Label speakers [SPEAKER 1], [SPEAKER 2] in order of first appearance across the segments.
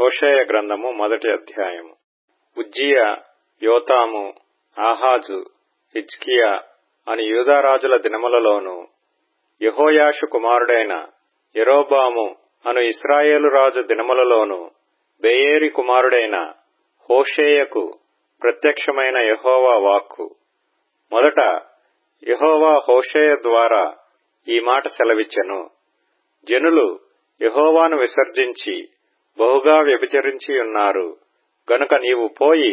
[SPEAKER 1] హోషేయ గ్రంథము 1వ అధ్యాయము. ఉజ్జియా, యోతాము, ఆహాజు, హిజ్కియా అని యూదారాజుల దినములలోను, యెహోయాషు కుమారుడైన యరొబాము అను ఇశ్రాయేలు రాజు దినములలోను బెయేరి కుమారుడైన హోషేయకు ప్రత్యక్షమైన యెహోవా వాక్కు. మొదట యెహోవా హోషేయ ద్వారా ఈ మాట సెలవిచ్చెను. జనులు యెహోవాను విసర్జించి బహుగా వ్యభిచరించి ఉన్నారు. గనుక నీవు పోయి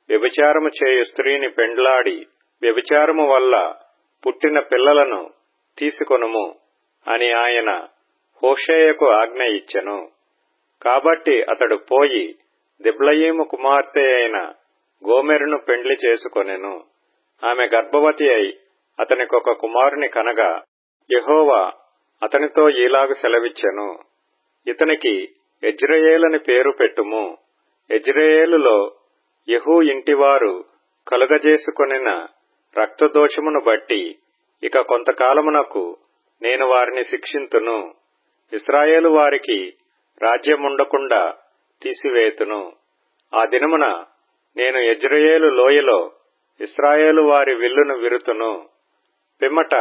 [SPEAKER 1] వ్యభిచారము చేయు స్త్రీని పెండ్లాడి వ్యభిచారము వల్ల పుట్టిన పిల్లలను తీసుకొనుము అని ఆయన హోషేయకు ఆజ్ఞ ఇచ్చెను. కాబట్టి అతడు పోయి దిబ్లయీము కుమార్తె అయిన గోమెరును పెండ్లి చేసుకొనెను. ఆమె గర్భవతి అయి అతనికొక కుమారుని కనగా యెహోవా అతనితో ఈలాగు సెలవిచ్చెను, ఇతనికి యెజ్రెయేలని పేరు పెట్టుము. యెజ్రెయేలులో యెహూ ఇంటివారు కలుగజేసుకొనిన రక్తదోషమును బట్టి ఇక కొంతకాలమునకు నేను వారిని శిక్షింతును. ఇశ్రాయేలు వారికి రాజ్యముండకుండా తీసివేతును. ఆ దినమున నేను యెజ్రెయేలు లోయలో ఇశ్రాయేలు వారి విల్లును విరుతును. పిమ్మట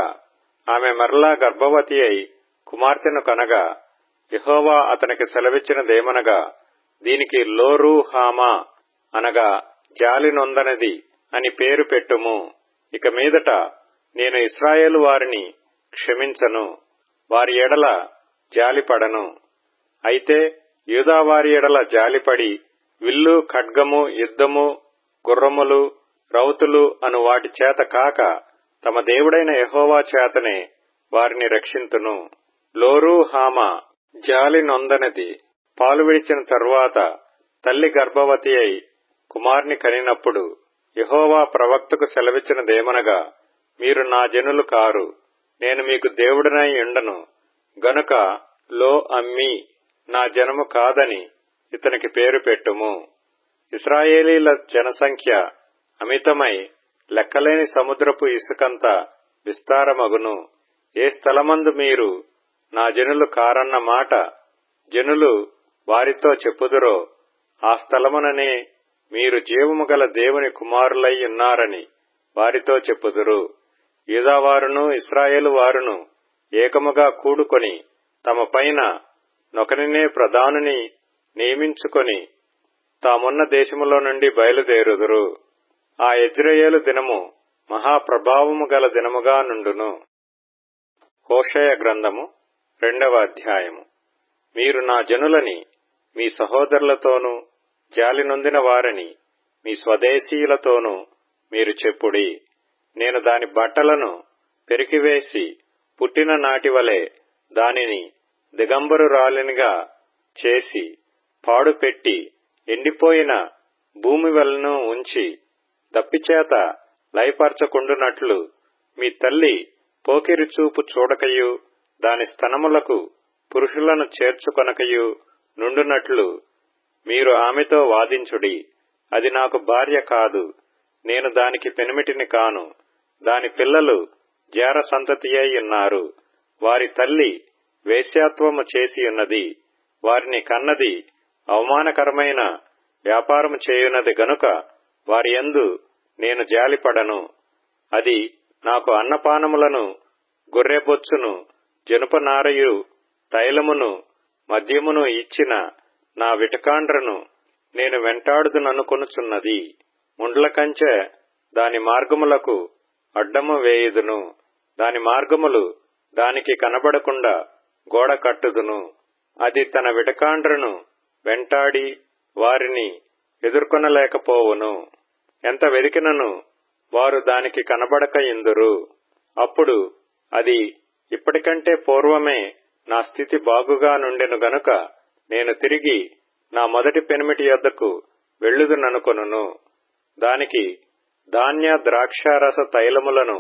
[SPEAKER 1] ఆమె మరలా గర్భవతి అయి కుమార్తెను కనగా యెహోవా అతనికి సెలవిచ్చినదేమనగా, దీనికి లోరూహామా అనగా జాలి నొందనది అని పేరు పెట్టుము. ఇక మీదట నేను ఇశ్రాయేలు వారిని క్షమించను, వారి ఎడల జాలిపడను. అయితే యూదా వారి ఎడల జాలిపడి విల్లు, ఖడ్గము, యుద్ధము, గుర్రములు, రౌతులు అను వాటి చేత కాక తమ దేవుడైన యెహోవా చేతనే వారిని రక్షింతును. లోరూహామా జాలి నొందనది పాలు విడిచిన తరువాత తల్లి గర్భవతి అయి కుమార్ని కనినప్పుడు యెహోవా ప్రవక్తకు సెలవిచ్చినదేమనగా, మీరు నా జనులు కారు, నేను మీకు దేవుడనై ఉండను. గనుక లో అమ్మీ నా జనము కాదని ఇతనికి పేరు పెట్టుము. ఇశ్రాయేలీల జనసంఖ్య అమితమై లెక్కలేని సముద్రపు ఇసుకంత విస్తారమగును. ఏ స్థలమందు మీరు నా జనులు కారన్న మాట జనులు వారితో చెప్పుదురో ఆ స్థలముననే మీరు జీవము గల దేవుని కుమారులై ఉన్నారని వారితో చెప్పుదురు. యూదావారును ఇశ్రాయేలు వారును ఏకముగా కూడుకొని తమ పైన నొకనినే ప్రధానుని నియమించుకొని తామున్న దేశములో నుండి బయలుదేరుదురు. ఆ యెజ్రెయేలు దినము మహాప్రభావము గల దినముగా నుండును. హోషేయ గ్రంథము 2వ అధ్యాయము. మీరు నా జనులని మీ సహోదరులతోనూ జాలి నొందిన వారని మీ స్వదేశీయులతోనూ మీరు చెప్పుడి. నేను దాని బట్టలను పెరికివేసి పుట్టిన నాటివలే దానిని దిగంబరురాలినిగా చేసి పాడుపెట్టి ఎండిపోయిన భూమి వలను ఉంచి దప్పిచేత లయపరచకుండునట్లు మీ తల్లి పోకిరి చూపు చూడకయు దాని స్తనములకు పురుషులను చేర్చుకొనకయు నుండునట్లు మీరు ఆమెతో వాదించుడి. అది నాకు భార్య కాదు, నేను దానికి పెనిమిటిని కాను. దాని పిల్లలు జార సంతతి అయి ఉన్నారు. వారి తల్లి వేశ్యాత్వము చేసి ఉన్నది. వారిని కన్నది అవమానకరమైన వ్యాపారము చేయున్నది గనుక వారి యందు నేను జాలిపడను. అది నాకు అన్నపానములను, గొర్రెబొచ్చును, జనుపనారయు, తైలమును, మద్యమును ఇచ్చిన నా విటకాండ్రను నేను వెంటాడుదుననుకొనుచున్నది. ముండ్ల కంచె దాని మార్గములకు అడ్డము వేయుదును. దాని మార్గములు దానికి కనబడకుండా గోడ కట్టుదును. అది తన విటకాండ్రను వెంటాడి వారిని ఎదుర్కొనలేకపోవును. ఎంత వెదికినను వారు దానికి కనబడక ఇందురు. అప్పుడు అది ఇప్పటికంటే పూర్వమే నా స్థితి బాగుగా నుండెను గనుక నేను తిరిగి నా మొదటి పెనిమిటి యొద్దకు వెళ్ళుదుననుకొనును. దానికి ధాన్య ద్రాక్షారస తైలములను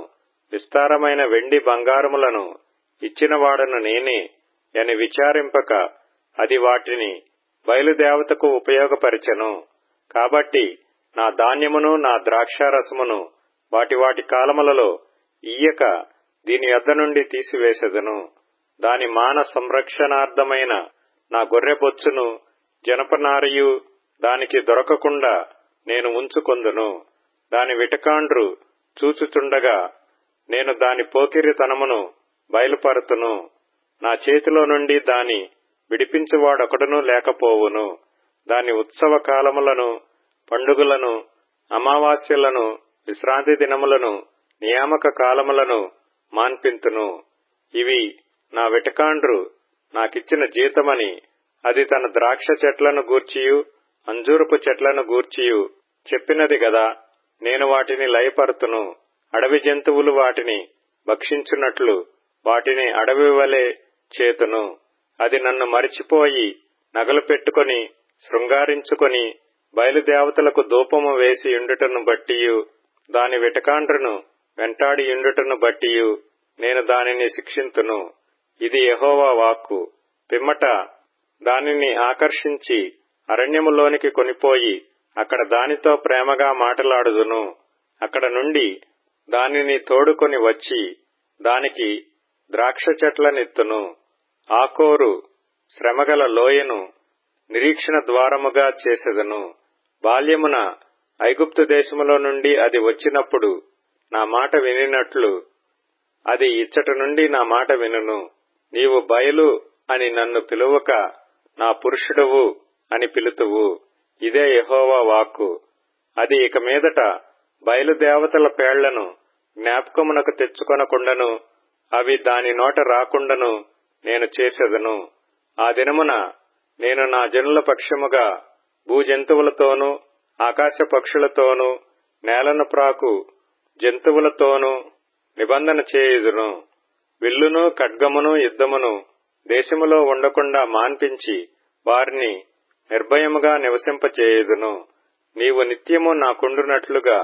[SPEAKER 1] విస్తారమైన వెండి బంగారములను ఇచ్చినవాడను నేనే అని విచారింపక అది వాటిని బయలుదేవతకు ఉపయోగపరిచెను. కాబట్టి నా ధాన్యమును నా ద్రాక్షారసమును వాటి వాటి కాలములలో ఇయ్యక దీని యొద్ద నుండి తీసివేసెదను. దాని మాన సంరక్షణార్థమైన నా గొర్రెబొచ్చును జనపనారయు దానికి దొరకకుండా నేను ఉంచుకొందును. దాని విటకాండ్రు చూచుచుండగా నేను దాని పోకిరితనమును బయలుపరుతును. నా చేతిలో నుండి దాని విడిపించువాడొకడునూ లేకపోవును. దాని ఉత్సవ కాలములను, పండుగలను, అమావాస్యలను, విశ్రాంతి దినములను, నియామక కాలములను మాన్పింతును. ఇవి నా విటకాండ్రు నాకిచ్చిన జీతమని అది తన ద్రాక్ష చెట్లను గూర్చియు అంజూరపు చెట్లను గూర్చియు చెప్పినది గదా. నేను వాటిని లయపరుతును. అడవి జంతువులు వాటిని భక్షించున్నట్లు వాటిని అడవి వలె చేతును. అది నన్ను మరిచిపోయి నగలు పెట్టుకొని శృంగారించుకొని బయలుదేవతలకు ధూపము వేసి యుండుటను బట్టియు దాని విటకాండ్రును వెంటాడి యుండుటను బట్టియు నేను దానిని శిక్షింతును. ఇది యెహోవా వాక్కు. పిమ్మట దానిని ఆకర్షించి అరణ్యములోనికి కొనిపోయి అక్కడ దానితో ప్రేమగా మాటలాడుదును. అక్కడ నుండి దానిని తోడుకొని వచ్చి దానికి ద్రాక్ష చెట్లనిత్తును. ఆకోరు శ్రమగల లోయను నిరీక్షణ ద్వారముగా చేసెదను. బాల్యమున ఐగుప్తు దేశములో నుండి అది వచ్చినప్పుడు నా మాట వినినట్లు అది ఇచ్చట నుండి నా మాట వినును. నీవు బయలు అని నన్ను పిలువక నా పురుషుడవు అని పిలుతువు. ఇదే యెహోవా వాక్కు. అది ఇక మీదట బయలుదేవతల పేళ్లను జ్ఞాపకమునకు తెచ్చుకొనకుండను అవి దాని నోట రాకుండను నేను చేసెదను. ఆ దినమున నేను నా జనుల పక్షముగా భూజంతువులతోనూ ఆకాశ పక్షులతోనూ నేలను ప్రాకు జంతువులతోనూ నిబంధన చేయుదును. విల్లును ఖడ్గమును యుద్ధమును దేశములో ఉండకుండా మాన్పించి వారిని నిర్భయముగా నివసింపచేయుదును. నీవు నిత్యము నాకుండునట్లుగా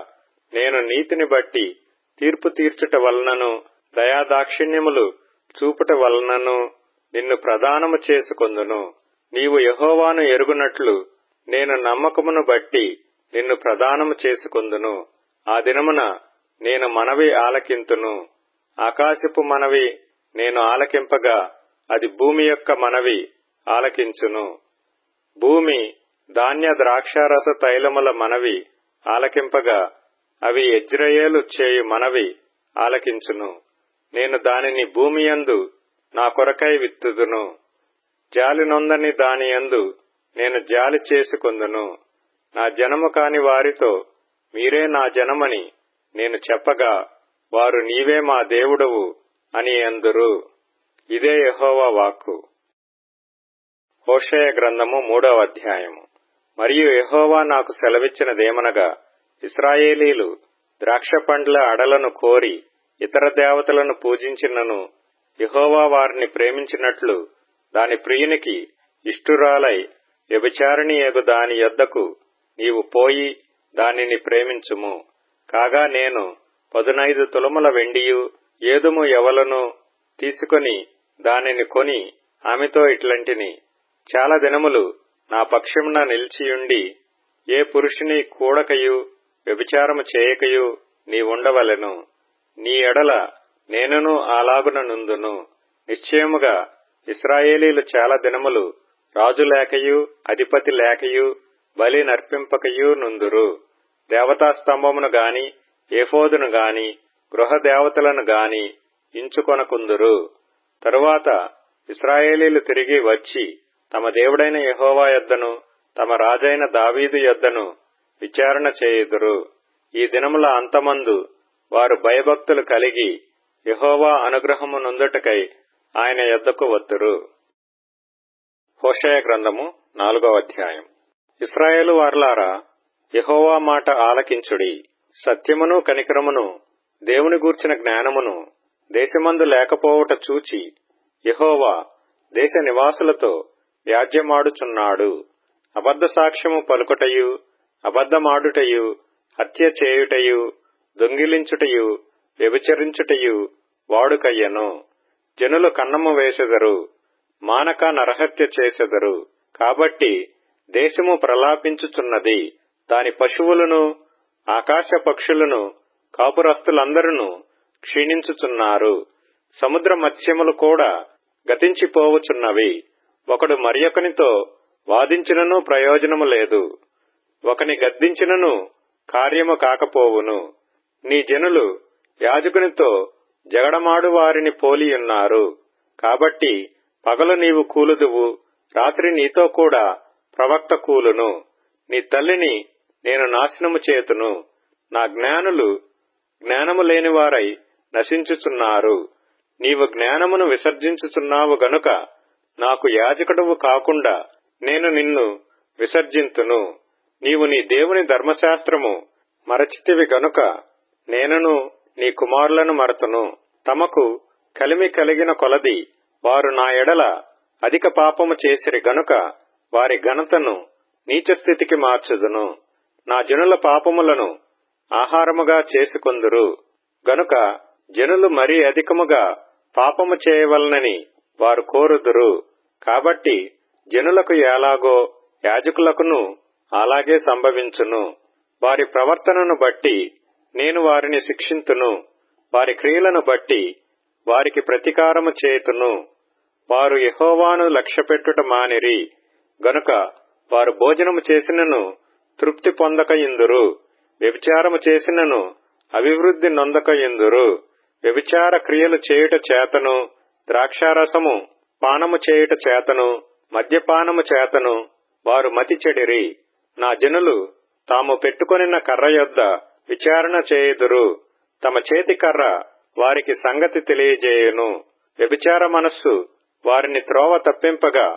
[SPEAKER 1] నేను నీతిని బట్టి తీర్పు తీర్చుట వలనను దయాదాక్షిణ్యములు చూపుట వలనను నిన్ను ప్రదానము చేసుకొందును. నీవు యెహోవాను ఎరుగునట్లు నేను నమ్మకమును బట్టి నిన్ను ప్రదానము చేసుకొందును. ఆ దినమున నేను మనవి ఆలకింతును. ఆకాశపు మనవి నేను ఆలకింపగా అది భూమి యొక్క మనవి ఆలకించును. భూమి ధాన్య ద్రాక్షారస తైలముల మనవి ఆలకింపగా అవి యెజ్రెయేలు చేయు మనవి ఆలకించును. నేను దానిని భూమియందు నా కొరకై విత్తుదును. జాలి నొందని దానియందు నేను జాలి చేసుకొందును. నా జనము కాని వారితో మీరే నా జనమని నేను చెప్పగా వారు నీవే మా దేవుడవు అని అందురు. ఇదే యెహోవా వాక్కు. హోషేయ గ్రంథము 3వ అధ్యాయము. మరియు యెహోవా నాకు సెలవిచ్చినదేమనగా, ఇశ్రాయేలీలు ద్రాక్ష పండ్ల అడలను కోరి ఇతర దేవతలను పూజించినను యెహోవా వారిని ప్రేమించినట్లు దాని ప్రియునికి ఇష్టురాలై వ్యభిచారిణి యగు దాని యొద్దకు నీవు పోయి దానిని ప్రేమించుము. కాగా నేను 15 తులముల వెండియు ఏదుము యవలను తీసుకొని దానిని కొని ఆమెతో ఇట్లంటిని, చాలా దినములు నా పక్షమున నిలిచియుండి ఏ పురుషుని కూడకయు వ్యభిచారము చేయకయు నీవుండవలెను. నీ ఎడల నేనును అలాగున నుందును. నిశ్చయముగా ఇశ్రాయేలీలు చాలా దినములు రాజు లేకయు అధిపతి లేకయు బలి నర్పింపకయు నుందురు. దేవతాస్తంభమును గాని ఏఫోదును గాని గృహ దేవతలను గాని ఇంచుకొనకుందురు. తరువాత ఇశ్రాయేలీలు తిరిగి వచ్చి తమ దేవుడైన యెహోవా యొద్దను తమ రాజైన దావీదు యొద్దను విచారణ చేయుదురు. ఈ దినముల అంతమందు వారు భయభక్తులు కలిగి యెహోవా అనుగ్రహము నొందుటకై ఆయన యొద్దకు వత్తురు. హోషేయ గ్రంథము 4వ అధ్యాయం. ఇశ్రాయేలు వారలారా, యెహోవా మాట ఆలకించుడి. సత్యమును కనికరమును దేవుని గూర్చిన జ్ఞానమును దేశమందు లేకపోవుట చూచి యెహోవా దేశ నివాసులతో వ్యాజ్యమాడుచున్నాడు. అబద్ధ సాక్ష్యము పలుకుటయు అబద్ధమాడుటయు హత్య చేయుటయు దొంగిలించుటయు వ్యభిచరించుటయు వాడుకయ్యను. జనులు కన్నము వేసెదరు, మానక నరహత్య చేసెదరు. కాబట్టి దేశము ప్రలాపించుచున్నది. దాని పశువులను ఆకాశ పక్షులను కాపురస్తులందరూ క్షీణించుచున్నారు. సముద్ర మత్స్యములు కూడా గతించిపోవుచున్నవి. ఒకడు మరియొకనితో వాదించినను ప్రయోజనము లేదు. ఒకని గద్దించినను కార్యము కాకపోవును. నీ జనులు యాజకునితో జగడమాడు వారిని పోలియున్నారు. కాబట్టి పగలు నీవు కూలుదువు, రాత్రి నీతో కూడా ప్రవక్త కూలును. నీ తల్లిని నేను నాశనము చేతును. నా జ్ఞానులు జ్ఞానము లేనివారై నశించుచున్నారు. నీవు జ్ఞానమును విసర్జించుచున్నావు గనుక నాకు యాజకుడవు కాకుండా నేను నిన్ను విసర్జింతును. నీవు నీ దేవుని ధర్మశాస్త్రము మరచితివి గనుక నేనును నీ కుమారులను మరతును. తమకు కలిమి కలిగిన కొలది వారు నా ఎడల అధిక పాపము చేసిరి గనుక వారి ఘనతను నీచస్థితికి మార్చుదును. నా జనుల పాపములను ఆహారముగా చేసుకొందురు గనుక జనులు మరీ అధికముగా పాపము చేయవలనని వారు కోరుదురు. కాబట్టి జనులకు ఎలాగో యాజకులకును అలాగే సంభవించును. వారి ప్రవర్తనను బట్టి నేను వారిని శిక్షింతును. వారి క్రియలను బట్టి వారికి ప్రతీకారము చేతును. వారు యెహోవాను లక్ష్యపెట్టుట మానిరి గనుక వారు భోజనము చేసినను తృప్తి పొందక ఇందురు. వ్యభిచారము చేసినను అభివృద్ధి నొందక ఇందురు. వ్యభిచార క్రియలు చేయుట చేతను, ద్రాక్షారసము పానము చేయుట చేతను, మద్యపానము చేతను వారు మతి చెడిరి. నా జనులు తాము పెట్టుకొనిన కర్ర యొద్ద విచారణ చేయుదురు. తమ చేతి కర్ర వారికి సంగతి తెలియజేయును. వ్యభిచార మనస్సు వారిని త్రోవ తప్పింపగా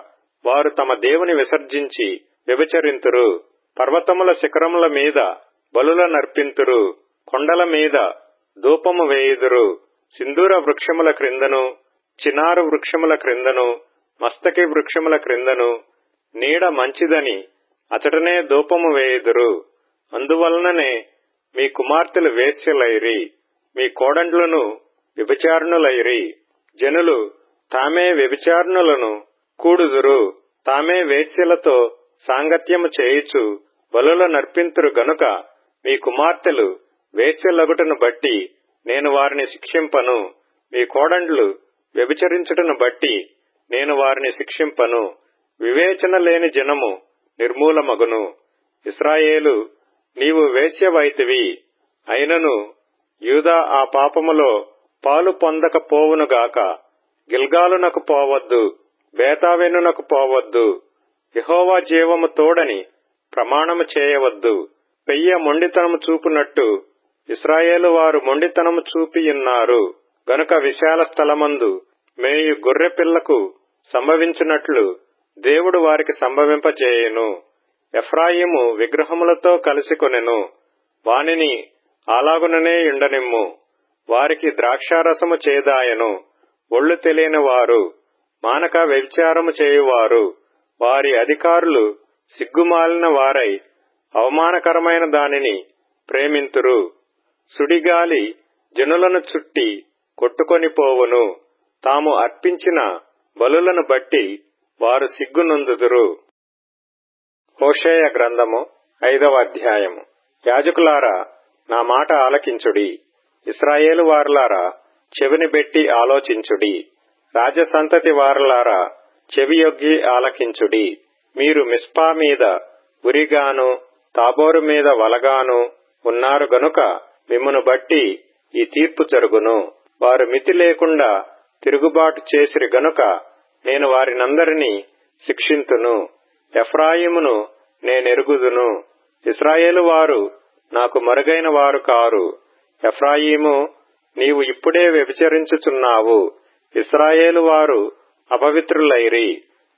[SPEAKER 1] వారు తమ దేవుని విసర్జించి వ్యభిచరింతురు. పర్వతముల శిఖరముల మీద బలుల నర్పింతురు. కొండల మీద ధూపము వేయుదురు. సింధూర వృక్షముల క్రిందను, చినారు వృక్షముల క్రిందను, మస్తకి వృక్షముల క్రిందను నీడ మంచిదని అచటనే ధూపము వేయుదురు. అందువలననే మీ కుమార్తెలు వేశ్యలైరి, మీ కోడండ్లను వ్యభిచారణులైరి. జనులు తామే వ్యభిచారణులను కూడుదురు, తామే వేశ్యలతో సాంగత్యము చేయుచు బలుల నర్పింతురు గనుక మీ కుమార్తెలు వేశ్యలగుటను బట్టి నేను వారిని శిక్షింపను. మీ కోడండ్లు వ్యభిచరించుటను బట్టి నేను వారిని శిక్షింపను. వివేచన లేని జనము నిర్మూలమగును. ఇశ్రాయేలు, నీవు వేశ్యవైతివి అయినను యూదా ఆ పాపములో పాలు పొందకపోవునుగాక. గిల్గాలునకు పోవద్దు, బేతావెనునకు పోవద్దు. యెహోవా జీవము తోడని ప్రమాణము చేయవద్దు. పెయ్య మొండితనము చూపునట్టు ఇశ్రాయేలు వారు మొండితనము చూపియున్నారు గనుక విశాల స్థలమందు మేయు గొర్రె పిల్లకు సంభవించినట్లు దేవుడు వారికి సంభవింపజేయును. ఎఫ్రాయిము విగ్రహములతో కలిసికొనెను, వానిని అలాగుననే యుండనిమ్ము. వారికి ద్రాక్షారసము చేదాయను. ఒళ్ళు తెలియని వారు, మానక వ్యభిచారము చేయువారు, వారి అధికారులు సిగ్గుమాలిన వారై అవమానకరమైన దానిని ప్రేమింతురు. సుడిగాలి జనులను చుట్టి కొట్టుకొని పోవును. తాము అర్పించిన బలులను బట్టి వారు సిగ్గునొందుదురు. హోషేయ గ్రంథము 5వ అధ్యాయము. యాజకులారా, నా మాట ఆలకించుడి. ఇశ్రాయేలు వారలారా, చెవిని బెట్టి ఆలోచించుడి. రాజసంతతి వారలారా, చెవియొగ్గి ఆలకించుడి. మీరు మిస్పా మీద ఉరిగాను, తాబోరు మీద వలగాను ఉన్నారు గనుక మిమ్మును బట్టి ఈ తీర్పు జరుగును. వారు మితి లేకుండా తిరుగుబాటు చేసిరి గనుక నేను వారినందరినీ శిక్షింతును. ఎఫ్రాయిమును నేనెరుగుదును. ఇశ్రాయేలు వారు నాకు మరుగైన వారు కారు. ఎఫ్రాయిము, నీవు ఇప్పుడే వ్యభిచరించుచున్నావు. ఇశ్రాయేలు వారు అపవిత్రులైరి.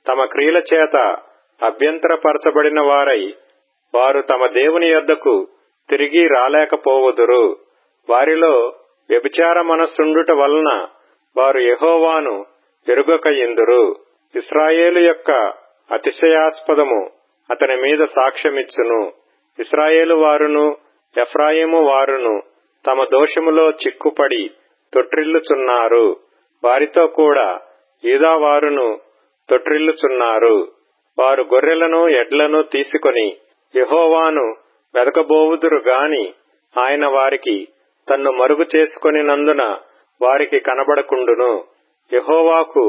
[SPEAKER 1] తమ క్రియల చేత అభ్యంతరపరచబడిన వారై వారు తమ దేవుని యొద్దకు తిరిగి రాలేకపోవుదురు. వారిలో వ్యభిచార మనస్సుండుట వలన వారు యెహోవాను ఎరుగక ఇందురు. ఇశ్రాయేలు యొక్క అతిశయాస్పదము అతని మీద సాక్ష్యమిచ్చును. ఇశ్రాయేలు వారును ఎఫ్రాయిము వారును తమ దోషములో చిక్కుపడి తొట్రిల్లుచున్నారు. వారితో కూడా యూదా వారును తొట్రిల్లుచున్నారు. వారు గొర్రెలను ఎడ్లను తీసుకొని యెహోవాను వెదకబోవుదురు గాని ఆయన వారికి తన్ను మరుగు చేసుకొనినందున వారికి కనబడకుండును. యెహోవాకు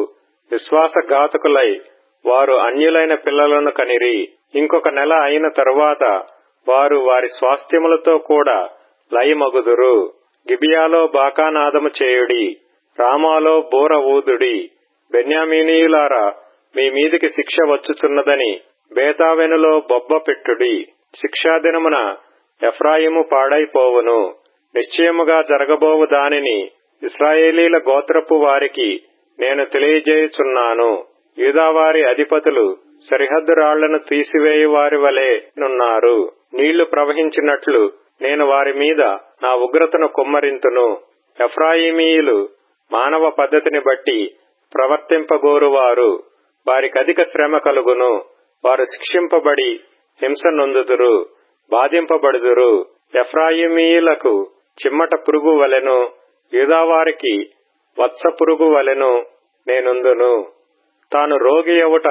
[SPEAKER 1] విశ్వాసఘాతకులై వారు అన్యులైన పిల్లలను కనిరి. ఇంకొక నెల అయిన తరువాత వారు వారి స్వాస్థ్యములతో కూడా లయమగుదురు. గిబియాలో బాకానాదము చేయుడి, రామాలో బూర ఊదుడి. బెన్యామీనీయులారా, మీ మీదికి శిక్ష వచ్చుచున్నదని బేతావెనులో బొబ్బ పెట్టుడి. శిక్షాదినమున ఎఫ్రాయిము పాడైపోవును. నిశ్చయముగా జరగబోవు దానిని ఇశ్రాయేలీల గోత్రపు వారికి నేను తెలియజేయుచున్నాను. యూదావారి అధిపతులు సరిహద్దు రాళ్లను తీసివేయు వారి వలె నున్నారు. నీళ్లు ప్రవహించినట్లు నేను వారి మీద నా ఉగ్రతను కుమ్మరింతును. ఎఫ్రాయిమీయులు మానవ పద్ధతిని బట్టి ప్రవర్తింపగోరువారు. వారికధిక శ్రమ కలుగును. వారు శిక్షింపబడి హింస నొందుదురు, బాధింపబడుదురు. ఎఫ్రాయిమీయులకు చిమ్మట పురుగు వలెను, యూదావారికి వత్స పురుగు వలెను నేనుందును. తాను రోగి అవుట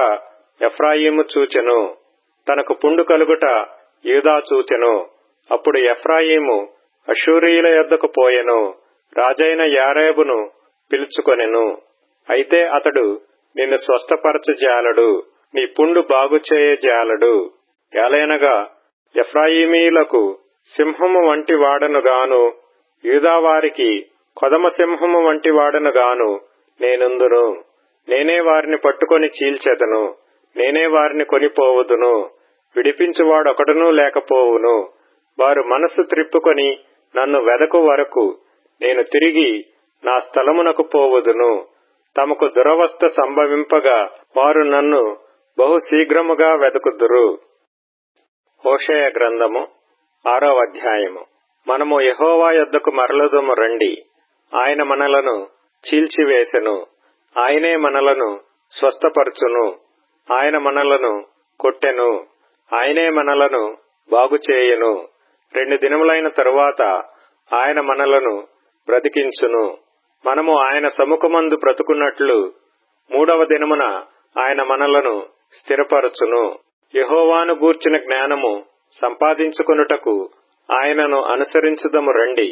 [SPEAKER 1] ఎఫ్రాయిము చూచెను, తనకు పుండు కలుగుట యూదా చూచెను. అప్పుడు ఎఫ్రాయిము అష్షూరీయుల యొద్దకు పోయెను, రాజైన యారేబును పిలుచుకొనెను. అయితే అతడు నిన్ను స్వస్థపరచజాలడు, నీ పుండు బాగుచేయజాలడు. ఏలయనగా ఎఫ్రాయిమీయులకు సింహము వంటి వాడనుగాను, యూదావారికి కొదమ సింహము వంటి వాడనుగాను నేనుందును. నేనే వారిని పట్టుకొని చీల్చెదను, నేనే వారిని కొనిపోవుదును. విడిపించువాడొకడునూ లేకపోవును. వారు మనస్సు త్రిప్పుకొని నన్ను వెదకు వరకు నేను తిరిగి నా స్థలమునకు పోవుదును. తమకు దురవస్థ సంభవింపగా వారు నన్ను బహు శీఘ్రముగా వెదకుదురు. హోషేయ గ్రంథము 6వ అధ్యాయము. మనము యెహోవా యొద్దకు మరలుదము రండి. ఆయన మనలను చీల్చివేసెను, ఆయనే మనలను స్వస్థపరచును. ఆయన మనలను కొట్టెను, ఆయనే మనలను బాగుచేయును. 2 దినములైన తరువాత ఆయన మనలను బ్రతికించును. మనము ఆయన సముఖమందు బ్రతుకున్నట్లు 3వ దినమున ఆయన మనలను స్థిరపరచును. యెహోవాను గూర్చిన జ్ఞానము సంపాదించుకొనుటకు ఆయనను అనుసరించుదము రండి.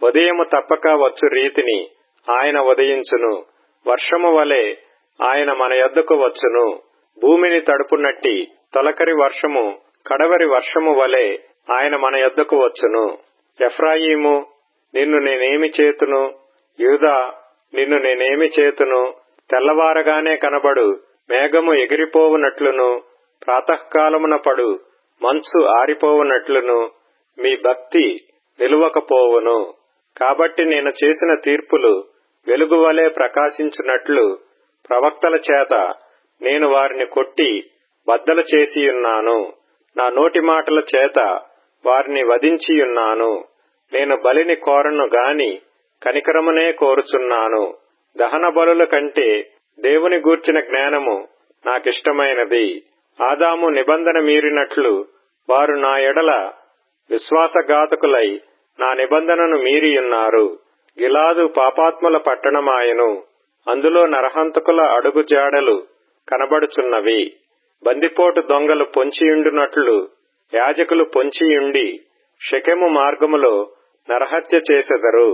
[SPEAKER 1] ఉదయము తప్పక వచ్చు రీతిని ఆయన ఉదయించును. వర్షము వలె ఆయన మన యొద్దకు వచ్చును. భూమిని తడుపునట్టి తొలకరి వర్షము కడవరి వర్షము వలె ఆయన మన యొద్దకు వచ్చును. ఎఫ్రాయిము, నిన్ను నేనేమి చేతును? యూదా, నిన్ను నేనేమి చేతును? తెల్లవారగానే కనబడు మేఘము ఎగిరిపోవునట్లును, ప్రాతఃకాలమున పడు మంచు ఆరిపోవునట్లును మీ భక్తి నిలువకపోవును. కాబట్టి నేను చేసిన తీర్పులు వెలుగు వలె ప్రకాశించున్నట్లు ప్రవక్తల చేత నేను వారిని కొట్టి బద్దలు చేసియున్నాను. నా నోటి మాటల చేత వారిని వధించియున్నాను. నేను బలిని కోరను గాని కనికరమునే కోరుచున్నాను. దహన బలుల కంటే దేవుని గూర్చిన జ్ఞానము నాకిష్టమైనది. ఆదాము నిబంధన మీరినట్లు వారు నా ఎడల విశ్వాసఘాతకులై నా నిబంధనను మీరియున్నారు. గిలాదు పాపాత్ముల పట్టణమాయెను, అందులో నరహంతకుల అడుగు జాడలు కనబడుచున్నవి. బందిపోటు దొంగలు పొంచియుండునట్లు యాజకులు పొంచియుండి షెకెము మార్గములో నరహత్య చేసెదరు.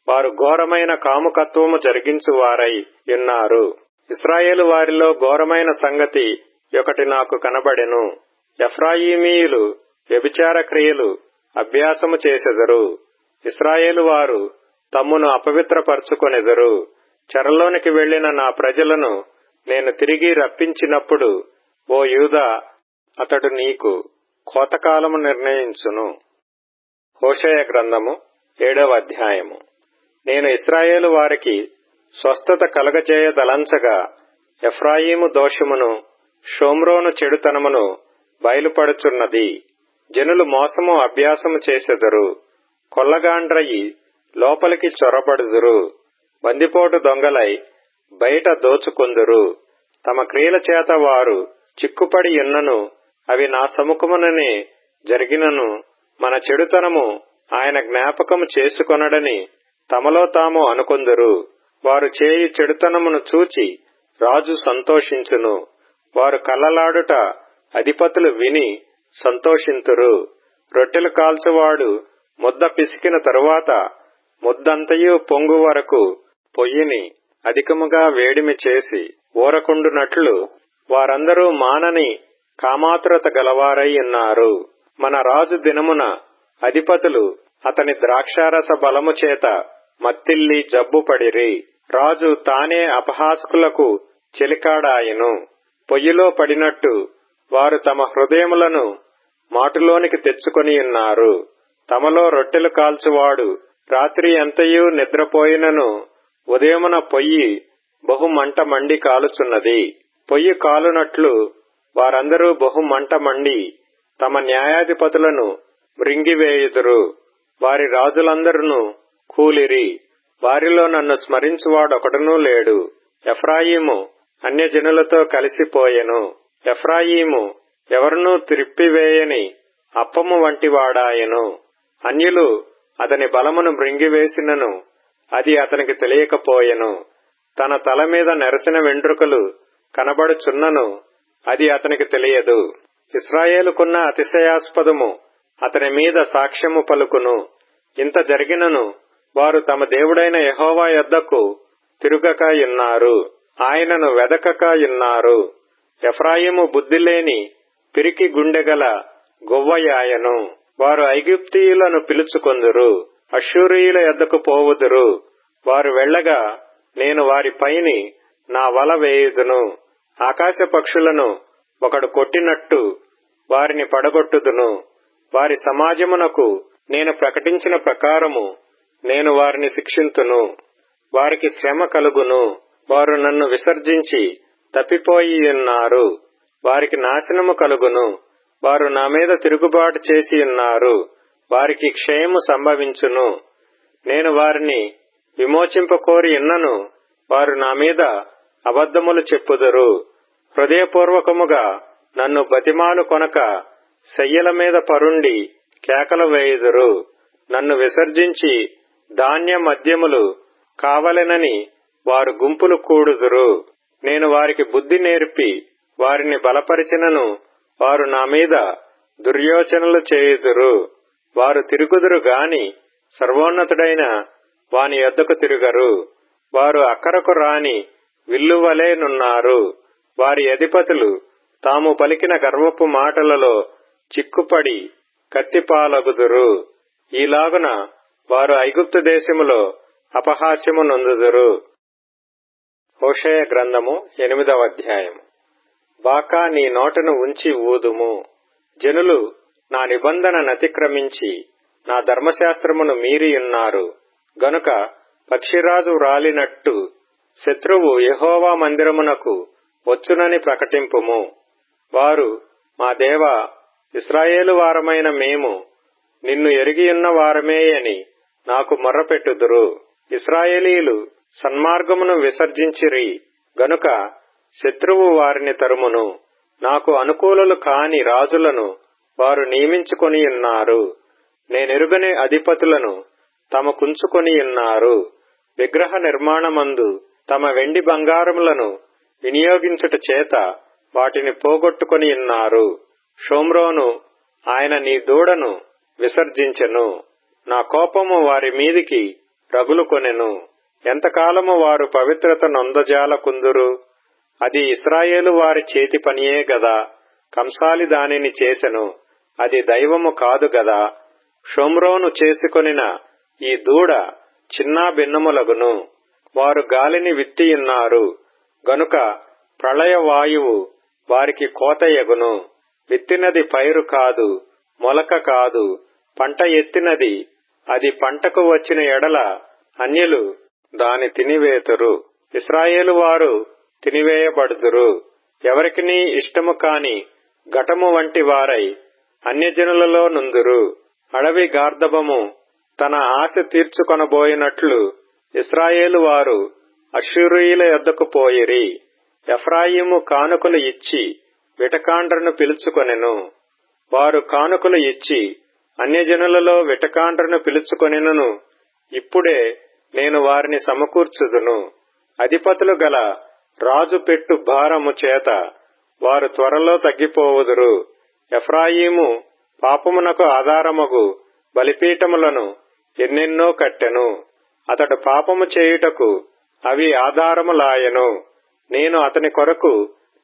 [SPEAKER 1] వారు ఘోరమైన కాముకత్వము జరిగించువారై ఉన్నారు. ఇశ్రాయేలు వారిలో ఘోరమైన సంగతి ఒకటి నాకు కనబడెను. ఎఫ్రాయిమీయులు వ్యభిచార క్రియలు అభ్యాసము చేసెదరు. ఇశ్రాయేలు వారు తమ్మును అపవిత్రపరచుకొనెదరు. చెరలోనికి వెళ్లిన నా ప్రజలను నేను తిరిగి రప్పించినప్పుడు, ఓ యూదా, అతడు నీకు కోతకాలము నిర్ణయించును. హోషేయ గ్రంథము 7వ అధ్యాయము. నేను ఇశ్రాయేలు వారికి స్వస్థత కలగజేయదలంచగా ఎఫ్రాయిము దోషమును, షోమ్రోను చెడుతనమును బయలుపడుచున్నది. జనులు మోసము అభ్యాసము చేసెదరు, కొల్లగాండ్రయి లోపలికి చొరబడుదురు. బందిపోటు దొంగలై బయట దోచుకొందురు. తమ క్రియల చేత వారు చిక్కుపడి ఉన్నను అవి నా సముఖముననే జరిగినను మన చెడుతనము ఆయన జ్ఞాపకము చేసుకొనడని తమలో తాము అనుకొందురు. వారు చేయు చెడుతనమును చూచి రాజు సంతోషించును. వారు కల్లలాడుట అధిపతులు విని సంతోషింతురు. రొట్టెలు కాల్చువాడు ముద్ద పిసికిన తరువాత ముద్దంతయు పొంగు వరకు పొయ్యిని అధికముగా వేడిమి చేసి ఊరకుండునట్లు వారందరూ మానని కామాతురత గలవారై ఉన్నారు. మన రాజు దినమున అధిపతులు అతని ద్రాక్షారస బలము చేత మత్తిల్లి జబ్బుపడిరి. రాజు తానే అపహాసకులకు చెలికాడాయెను. పొయ్యిలో పడినట్టు వారు తమ హృదయములను మాటులోనికి తెచ్చుకొని ఉన్నారు. తమలో రొట్టెలు కాల్చువాడు రాత్రి ఎంతయూ నిద్రపోయినను ఉదయమున పొయ్యి బహుమంట మండి కాలుచున్నది. పొయ్యి కాలునట్లు వారందరూ బహుమంట మండి తమ న్యాయాధిపతులను మృంగివేయుదురు. వారి రాజులందరూ కూలిరి. వారిలో నన్ను స్మరించువాడొకడునూ లేడు. ఎఫ్రాయిము అన్యజనులతో కలిసిపోయెను. ఎఫ్రాయిము ఎవరినూ త్రిప్పివేయని అప్పము వంటివాడాయెను. అన్యులు అతని బలమును మృంగివేసినను అది అతనికి తెలియకపోయెను. తన తల మీద నెరసిన వెంట్రుకలు కనబడుచున్నను అది అతనికి తెలియదు. ఇశ్రాయేలుకున్న అతిశయాస్పదము అతని మీద సాక్ష్యము పలుకును. ఇంత జరిగినను వారు తమ దేవుడైన యెహోవా యొద్దకు తిరుగక యున్నారు, ఆయనను వెదకక యున్నారు. ఎఫ్రాయిము బుద్ధిలేని పిరికి గుండెగల గొవ్వయాయను. వారు ఐగుప్తీయులను పిలుచుకొందురు, అష్షూరీయుల యొద్దకు పోవుదురు. వారు వెళ్ళగా నేను వారి పైని నా వల వేయుదును. ఆకాశ పక్షులను ఒకడు కొట్టినట్టు వారిని పడగొట్టుదును. వారి సమాజమునకు నేను ప్రకటించిన ప్రకారము నేను వారిని శిక్షింతును. వారికి శ్రమ కలుగును. వారు నన్ను విసర్జించి తప్పిపోయి ఉన్నారు. వారికి నాశనము కలుగును. వారు నా మీద తిరుగుబాటు చేసి ఉన్నారు. వారికి క్షయము సంభవించును. నేను వారిని విమోచింపకోరి ఉన్నను వారు నా మీద అబద్ధములు చెప్పుదురు. హృదయపూర్వకముగా నన్ను బతిమాలు కొనక శయ్యల మీద పరుండి కేకలు వేయుదురు. నన్ను విసర్జించి ధాన్య మద్యములు కావలెనని వారు గుంపులు కూడుదురు. నేను వారికి బుద్ధి నేర్పి వారిని బలపరిచినను వారు నా మీద దుర్యోచనలు చేయుదురు. వారు తిరుగుదురు గాని సర్వోన్నతుడైన వాని యొద్దకు తిరుగరు. వారు అక్కరకు రాని విల్లువలేనున్నారు. వారి అధిపతులు తాము పలికిన గర్వపు మాటలలో చిక్కుపడి కత్తిపాలగుదురు. ఈలాగున వారు ఐగుప్తు దేశములో అపహాస్యము నొందుదురు. హోషేయ గ్రంథము 8వ అధ్యాయము. బాకా నీ నోటను ఉంచి ఊదుము. జనులు నా నిబంధన నతిక్రమించి నా ధర్మశాస్త్రమును మీరియున్నారు గనుక పక్షిరాజు రాలినట్టు శత్రువు యెహోవా మందిరమునకు వచ్చునని ప్రకటింపుము. వారు మా దేవా, ఇశ్రాయేలు వారమైన మేము నిన్ను ఎరిగియున్న వారమే అని నాకు మొర్రపెట్టుదురు. ఇశ్రాయేలీయులు సన్మార్గమును విసర్జించిరి గనుక శత్రువు వారిని తరుమును. నాకు అనుకూలులు కాని రాజులను వారు నియమించుకొని ఉన్నారు. నేనెరుగని అధిపతులను తమకుంచుకొని ఉన్నారు. విగ్రహ నిర్మాణమందు తమ వెండి బంగారములను వినియోగించుట చేత వాటిని పోగొట్టుకొని ఉన్నారు. షోమ్రోను ఆయన నీ దూడను విసర్జించెను. నా కోపము వారి మీదికి రగులుకొనెను. ఎంతకాలము వారు పవిత్రత నొందజాలకుందురు? అది ఇశ్రాయేలు వారి చేతి పనియే గదా. కంసాలి దానిని చేసెను, అది దైవము కాదు గదా. షోమ్రోను చేసుకొనిన ఈ దూడ చిన్నా భిన్నములగును. వారు గాలిని విత్తియున్నారు గనుక ప్రళయ వాయువు వారికి కోతయగును. విత్తినది పైరు కాదు, మొలక కాదు, పంట ఎత్తినది. అది పంటకు వచ్చిన ఎడల అన్యులు దాని తినివేతురు. ఇశ్రాయేలు వారు తినివేయబడుదురు. ఎవరికినీ ఇష్టము కాని ఘటము వంటి వారై అన్యజనులలో నుందురు. అడవి గార్ధబము తన ఆశ తీర్చుకొనబోయినట్లు ఇశ్రాయేలు వారు అష్షూరీయుల యొద్దకు పోయిరి. ఎఫ్రాయిము కానుకలు ఇచ్చి విటకాండ్రను పిలుచుకొనెను. వారు కానుకలు ఇచ్చి అన్యజనులలో విటకాండ్రను పిలుచుకొనెను. ఇప్పుడే నేను వారిని సమకూర్చుదును. అధిపతులు గల రాజు పెట్టు భారము చేత వారు త్వరలో తగ్గిపోవుదురు. ఎఫ్రాయిము పాపమునకు ఆధారమగు బలిపీఠములను ఎన్నెన్నో కట్టెను. అతడు పాపము చేయుటకు అవి ఆధారములాయెను. నేను అతని కొరకు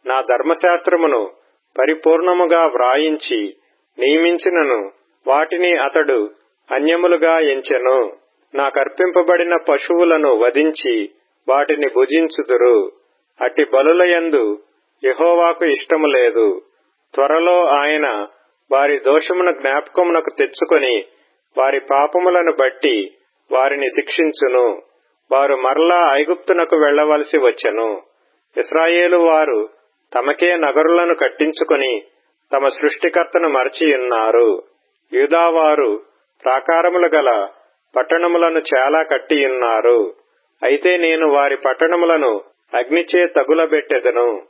[SPEAKER 1] నా ధర్మశాస్త్రమును పరిపూర్ణముగా వ్రాయించి నియమించినను వాటిని అతడు అన్యములుగా ఎంచెను. నాకర్పింపబడిన పశువులను వధించి వాటిని భుజించుదురు. అట్టి బలులయందు యెహోవాకు ఇష్టము లేదు. త్వరలో ఆయన వారి దోషమును జ్ఞాపకమునకు తెచ్చుకొని వారి పాపములను బట్టి వారిని శిక్షించును. వారు మరలా ఐగుప్తునకు వెళ్లవలసి వచ్చెను. ఇశ్రాయేలు వారు తమకే నగరులను కట్టించుకొని తమ సృష్టికర్తను మరచియున్నారు. యూదావారు ప్రాకారములు గల పట్టణములను చాలా కట్టియున్నారు. అయితే నేను వారి పట్టణములను అగ్నిచే తగులబెట్టెదను.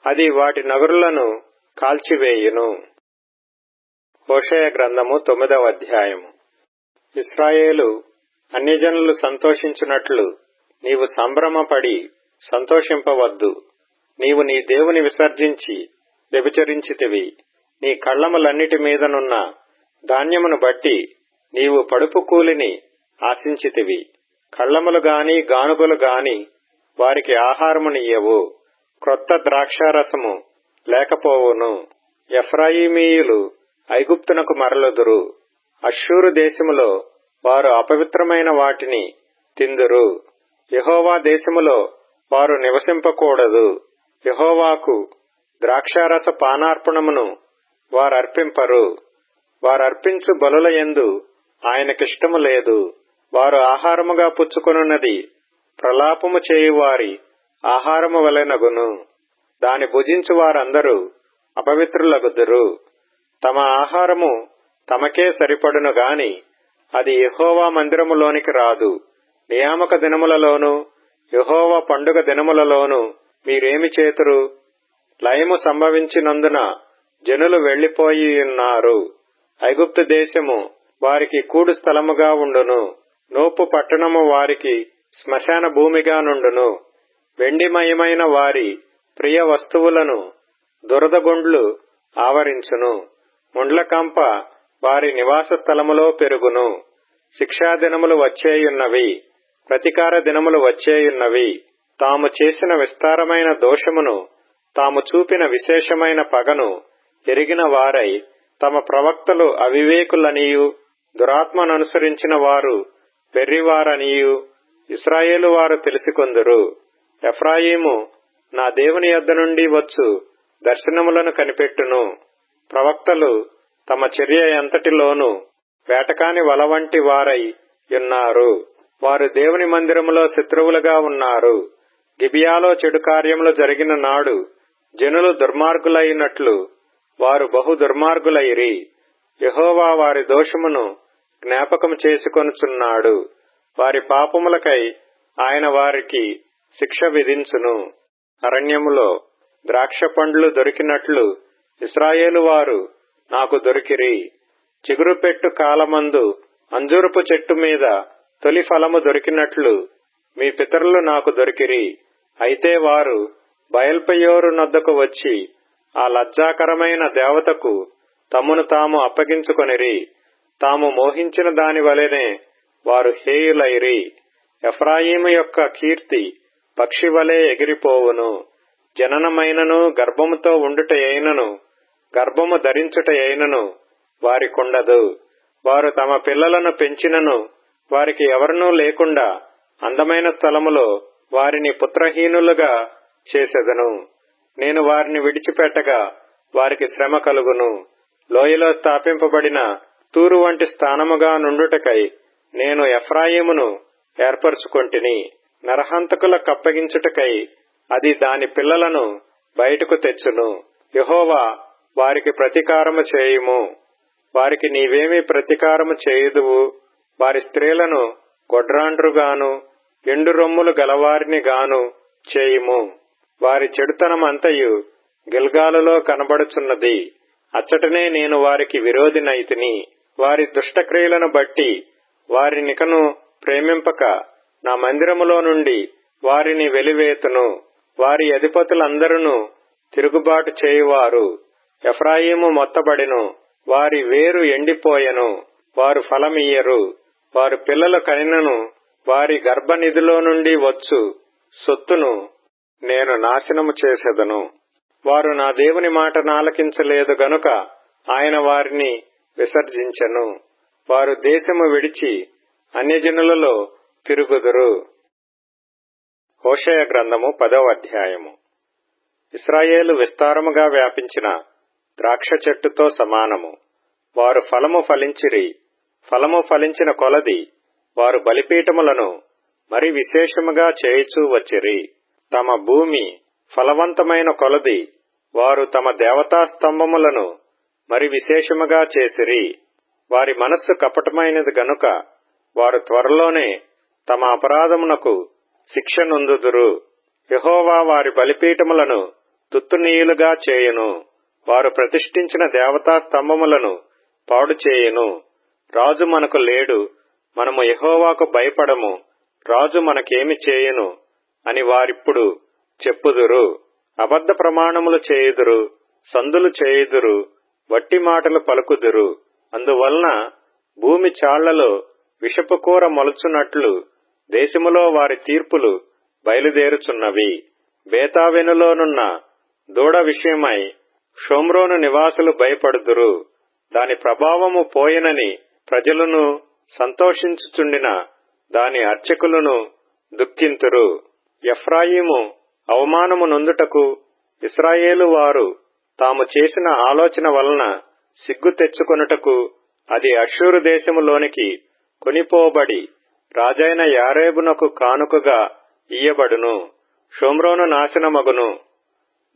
[SPEAKER 1] అది వాటి నగరులను కాల్చివేయును. హోషేయ గ్రంథము 9వ అధ్యాయము. ఇశ్రాయేలు అన్యజనులు సంతోషించున్నట్లు నీవు సంభ్రమపడి సంతోషింపవద్దు. నీవు నీ దేవుని విసర్జించి వ్యభిచరించితివి. నీ కళ్ళములన్నిటి మీదనున్న ధాన్యమును బట్టి నీవు పడుపు కూలిని ఆశించితివి. కళ్ళములు గాని గానుగలు గాని వారికి ఆహారమునియ్యవు. క్రొత్త ద్రాక్షారసము లేకపోవును. ఎఫ్రాయిమీయులు ఐగుప్తునకు మరలుదురు. అష్షూరు దేశములో వారు అపవిత్రమైన వాటిని తిందురు. యెహోవా దేశములో వారు నివసింపకూడదు. యెహోవాకు ద్రాక్షారస పానార్పణమును వారర్పింపరు. వారర్పించు బలులయందు ఆయనకిష్టము లేదు. వారు ఆహారముగా పుచ్చుకొనున్నది ప్రలాపము చేయువారి ఆహారము వలెనగును. దాని భుజించు వారందరూ అపవిత్రులగుదురు. తమ ఆహారము తమకే సరిపడును గాని అది యెహోవా మందిరములోనికి రాదు. నియామక దినములలోను యెహోవా పండుగ దినములలోను మీరేమి చేతురు? లయము సంభవించినందున జనులు వెళ్లిపోయియున్నారు. ఐగుప్తు దేశము వారికి కూడు స్థలముగా ఉండును. నోపు పట్టణము వారికి శ్మశాన భూమిగా నుండును. వెండిమయమైన వారి ప్రియ వస్తువులను దురదగుండ్లు ఆవరించును. ముండ్లకంప వారి నివాస స్థలములో పెరుగును. శిక్షాదినములు వచ్చేయున్నవి, ప్రతికార దినములు వచ్చేయున్నవి. తాము చేసిన విస్తారమైన దోషమును, తాము చూపిన విశేషమైన పగను ఎరిగిన వారై తమ ప్రవక్తలు అవివేకులనియు దురాత్మననుసరించిన వారు వెర్రివారనియు ఇశ్రాయేలు వారు తెలుసుకొందురు. ఎఫ్రాయిము నా దేవుని యొద్ద నుండి వచ్చు దర్శనములను కనిపెట్టును. ప్రవక్తలు తమ చర్య ఎంతటిలోనూ వేటకాని వల వంటి వారై ఉన్నారు. వారు దేవుని మందిరములో శత్రువులుగా ఉన్నారు. గిబియాలో చెడు కార్యములు జరిగిన నాడు జనులు దుర్మార్గులైనట్లు వారు బహు దుర్మార్గులైరి. యెహోవా వారి దోషమును జ్ఞాపకము చేసుకొనుచున్నాడు. వారి పాపములకై ఆయన వారికి శిక్ష విధించును. అరణ్యములో ద్రాక్ష పండ్లు దొరికినట్లు ఇశ్రాయేలు వారు నాకు దొరికిరి. చిగురుపెట్టు కాలమందు అంజూరపు చెట్టు మీద తొలి ఫలము దొరికినట్లు మీ పితరులు నాకు దొరికిరి. అయితే వారు బయల్పెయోరు నొద్దకు వచ్చి ఆ లజ్జాకరమైన దేవతకు తమను తాము అప్పగించుకొనిరి. తాము మోహించిన దాని వలెనే వారు హేయులైరి. ఎఫ్రాయిము యొక్క కీర్తి పక్షి వలె ఎగిరిపోవును. జననమైనను గర్భముతో ఉండుటయైనను గర్భము ధరించుటయైనను వారికుండదు. వారు తమ పిల్లలను పెంచినను వారికి ఎవరినూ లేకుండా అందమైన స్థలములో వారిని పుత్రహీనులుగా చేసెదను. నేను వారిని విడిచిపెట్టగా వారికి శ్రమ కలుగును. లోయలో స్థాపింపబడిన తూరు వంటి స్థానముగా నుండుటకై నేను ఎఫ్రాయిమును ఏర్పరచుకొంటిని. నరహంతకుల కప్పగించుటకై అది దాని పిల్లలను బయటకు తెచ్చును. యెహోవా వారికి ప్రతీకారము చేయుము. వారికి నీవేమి ప్రతీకారము చేయుదువు? వారి స్త్రీలను గొడ్రాండ్రుగాను ఎండు రొమ్ములు గలవారిని గాను చేయుము. వారి చెడుతనమంతయు గిల్గాలులో కనబడుచున్నది. అచ్చటనే నేను వారికి విరోధినైతిని. వారి దుష్టక్రియలను బట్టి వారినికను ప్రేమింపక నా మందిరములో నుండి వారిని వెలివేతును. వారి అధిపతులందరూ తిరుగుబాటు చేయువారు. ఎఫ్రాయిము మొత్తబడెను. వారి వేరు ఎండిపోయెను. వారు ఫలమియ్యరు. వారు పిల్లలు కనినను వారి గర్భనిధిలో నుండి వచ్చు సొత్తును నేను నాశనము చేసెదను. వారు నా దేవుని మాట ఆలకించలేదు గనుక ఆయన వారిని విసర్జించెను. వారు దేశము విడిచి అన్యజనులలో తిరుగుదురు. హోషేయ గ్రంథము 10వ అధ్యాయము. ఇశ్రాయేలు విస్తారముగా వ్యాపించిన ద్రాక్ష చెట్టుతో సమానము. వారు ఫలము ఫలించిరి. ఫలము ఫలించిన కొలది వారు బలిపీఠములను మరి విశేషముగా చేయుచూ వచ్చిరి. తమ భూమి ఫలవంతమైన కొలది వారు తమ దేవతా స్తంభములను మరి విశేషముగా చేసిరి. వారి మనస్సు కపటమైనది గనుక వారు త్వరలోనే తమ అపరాధమునకు శిక్ష నొందుదురు. యెహోవా వారి బలిపీఠములను తుత్తునీయులుగా చేయును. వారు ప్రతిష్ఠించిన దేవతా స్తంభములను పాడు చేయును. రాజు మనకు లేడు, మనము యెహోవాకు భయపడము, రాజు మనకేమి చేయును అని వారిప్పుడు చెప్పుదురు. అబద్ధ ప్రమాణములు చేయుదురు, సందులు చేయుదురు, వట్టి మాటలు పలుకుదురు. అందువలన భూమి చాళ్లలో విషపుకూర మొలుచున్నట్లు దేశములో వారి తీర్పులు బయలుదేరుచున్నవి. బేతావెనులోనున్న దూడ విషయమై షోమ్రోను నివాసులు భయపడుదురు. దాని ప్రభావము పోయినని ప్రజలను సంతోషించుచుండిన దాని అర్చకులను దుఃఖింతురు. ఎఫ్రాయిము అవమానము నొందుటకు ఇశ్రాయేలు వారు తాము చేసిన ఆలోచన వలన సిగ్గు తెచ్చుకొనుటకు అది అష్షూరు దేశములోనికి కొనిపోబడి రాజైన యారేబునకు కానుకగా ఇయ్యబడును. షోమ్రోను నాశనమగును.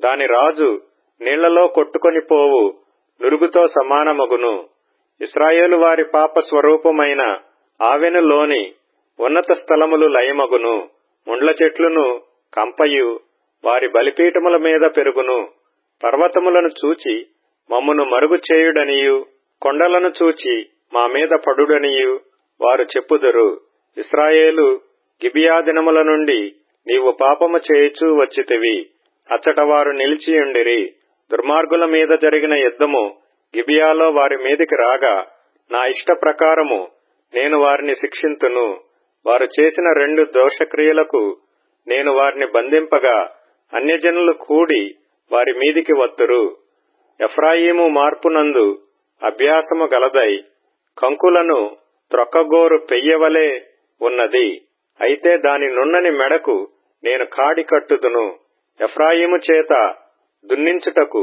[SPEAKER 1] దాని రాజు నీళ్లలో కొట్టుకొని పోవు నురుగుతో సమానమగును. ఇశ్రాయేలు వారి పాప స్వరూపమైన ఆవెనులోని ఉన్నత స్థలములు లయమగును. ముండ్ల చెట్లును కంపయు వారి బలిపీఠముల మీద పెరుగును. పర్వతములను చూచి మమ్మును మరుగు చేయుడనియు, కొండలను చూచి మా మీద పడుడనియు వారు చెప్పుదురు. ఇశ్రాయేలు గిబియా దినముల నుండి నీవు పాపము చేయుచూ వచ్చితివి. అచ్చట వారు నిలిచియుండిరి. దుర్మార్గుల మీద జరిగిన యుద్ధము గిబియాలో వారి మీదికి రాగా నా ఇష్ట ప్రకారము నేను వారిని శిక్షింతును. వారు చేసిన 2 దోషక్రియలకు నేను వారిని బంధింపగా అన్యజనులు కూడి వారి మీదికి వత్తురు. ఎఫ్రాయిము మార్పునందు అభ్యాసము గలదై కంకులను త్రొక్కగోరు పెయ్యవలే ఉన్నది. అయితే దాని నున్నని మెడకు నేను కాడి కట్టుదును. ఎఫ్రాయిము చేత దున్నించుటకు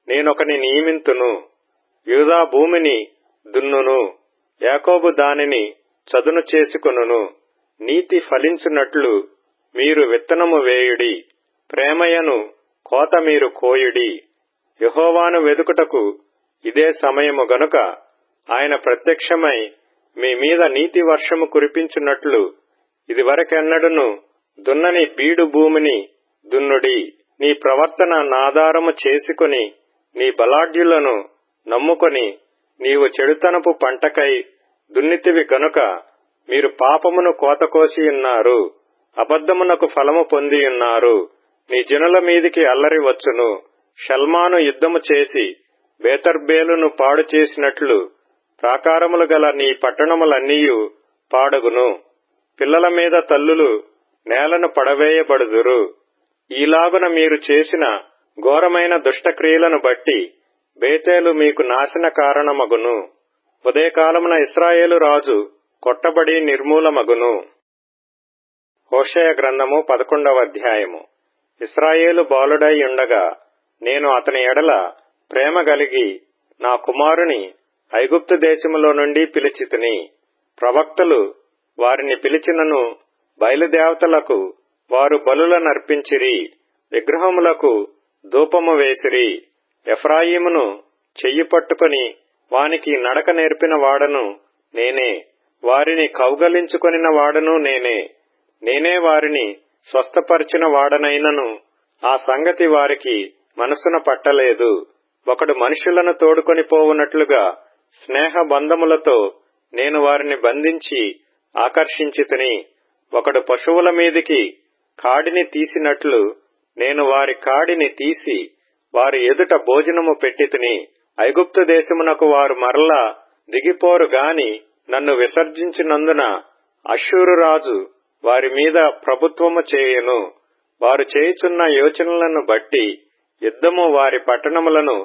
[SPEAKER 1] నేనొకని నియమింతును. యూదా భూమిని దున్నును, యాకోబు దానిని చదును చేసుకొనును. నీతి ఫలించునట్లు మీరు విత్తనము వేయుడి, ప్రేమయను కోత మీరు కోయుడి. యెహోవాను వెదుకుటకు ఇదే సమయము గనుక ఆయన ప్రత్యక్షమై మీ మీద నీతి వర్షము కురిపించున్నట్లు ఇదివరకెన్నడును దున్నని బీడు భూమిని దున్నుడి. నీ ప్రవర్తన నాధారము చేసుకుని నీ బలాఢ్యులను నమ్ముకొని నీవు చెడుతనపు పంటకై దున్నితివి గనుక మీరు పాపమును కోతకోసియున్నారు, అబద్ధమునకు ఫలము పొందియున్నారు. నీ జనుల మీదికి అల్లరి వచ్చును. షల్మాను యుద్ధము చేసి బేతర్బేలును పాడు చేసినట్లు ప్రాకారములు గల నీ పట్టణములన్నీయు పాడగును. పిల్లల మీద తల్లులు నేలను పడవేయబడుదురు. ఈలాగున మీరు చేసిన ఘోరమైన దుష్టక్రియలను బట్టి బేతేలు మీకు నాశన కారణమగును. ఉదయకాలమున ఇశ్రాయేలు రాజు కొట్టబడి నిర్మూలమగును. హోషేయ గ్రంథము 11వ అధ్యాయము. ఇశ్రాయేలు బాలుడై ఉండగా నేను అతని ఎడల ప్రేమ కలిగి నా కుమారుని ఐగుప్తు దేశములో నుండి పిలిచితిని. ప్రవక్తలు వారిని పిలిచినను బయలుదేవతలకు వారు బలులనర్పించిరి, విగ్రహములకు ధూపము వేసిరి. ఎఫ్రాయిమును చెయ్యి పట్టుకొని వానికి నడక నేర్పిన వాడను నేనే, వారిని కౌగలించుకొనిన వాడను నేనే. నేనే వారిని స్వస్థపరిచిన వాడనైనను ఆ సంగతి వారికి మనసున పట్టలేదు. ఒకడు మనుషులను తోడుకొని పోవునట్లుగా స్నేహ బంధములతో నేను వారిని బంధించి ఆకర్షించితిని. ఒకడు పశువుల మీదికి కాడిని తీసినట్లు నేను వారి కాడిని తీసి వారి ఎదుట భోజనము పెట్టితిని. ఐగుప్తు దేశమునకు వారు మరలా దిగిపోరు గాని నన్ను విసర్జించినందున అష్షూరు రాజు వారి మీద ప్రభుత్వము చేయును. వారు చేయుచున్న యోచనలను బట్టి యుద్ధము వారి పట్టణములను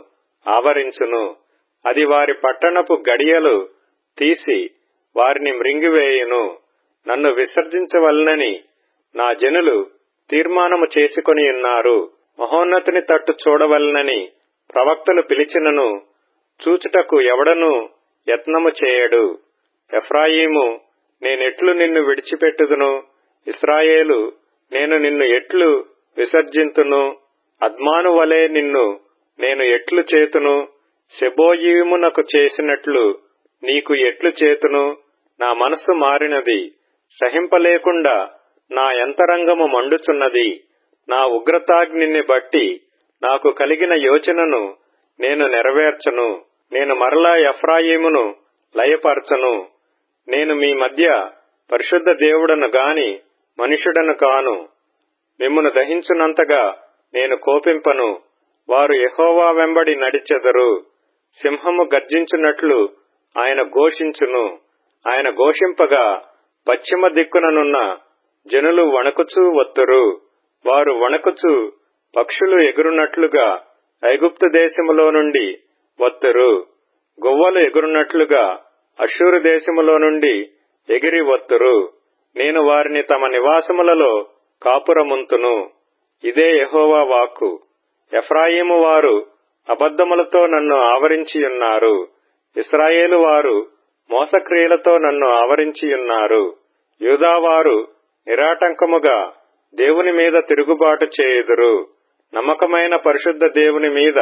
[SPEAKER 1] ఆవరించును. అది వారి పట్టణపు గడియలు తీసి వారిని మృంగివేయును. నన్ను విసర్జించవలనని నా జనులు తీర్మానము చేసుకొని ఉన్నారు. మహోన్నతుని తట్టు చూడవలనని ప్రవక్తలు పిలిచినను చూచుటకు ఎవడనూ యత్నము చేయడు. ఎఫ్రాయిము, నేనెట్లు నిన్ను విడిచిపెట్టుదును? ఇశ్రాయేలు, నేను నిన్ను ఎట్లు విసర్జింతును? అద్మాను వలె నిన్ను నేను ఎట్లు చేతును? సెబోయీమునకు చేసినట్లు నీకు ఎట్లు చేతును? నా మనస్సు మారినది, సహింపలేకుండా నా యంతరంగము మండుచున్నది. నా ఉగ్రతాగ్నిని బట్టి నాకు కలిగిన యోచనను నేను నెరవేర్చను. నేను మరలా ఎఫ్రాయిమును లయపరచను. నేను మీ మధ్య పరిశుద్ధ దేవుడను గాని మనుషుడను కాను. మిమ్మును దహించునంతగా నేను కోపింపను. వారు యెహోవా వెంబడి నడిచెదరు. సింహము గర్జించున్నట్లు ఆయన ఘోషించును. ఆయన ఘోషింపగా పశ్చిమ దిక్కుననున్న జనులు వణకుచూ వత్తురు. వారు వణకుచూ పక్షులు ఎగురునట్లుగా ఐగుప్తు దేశములో నుండి వత్తురు. గువ్వలు ఎగురునట్లుగా అష్షూరు దేశములో నుండి ఎగిరి వత్తురు. నేను వారిని తమ నివాసములలో కాపురముంతును. ఇదే యెహోవా వాక్కు. ఎఫ్రాయిము వారు అబద్ధములతో నన్ను ఆవరించియున్నారు. ఇశ్రాయేలు వారు మోసక్రియలతో నన్ను ఆవరించియున్నారు. యూదావారు నిరాటంకముగా దేవుని మీద తిరుగుబాటు చేయుదురు. నమ్మకమైన పరిశుద్ధ దేవుని మీద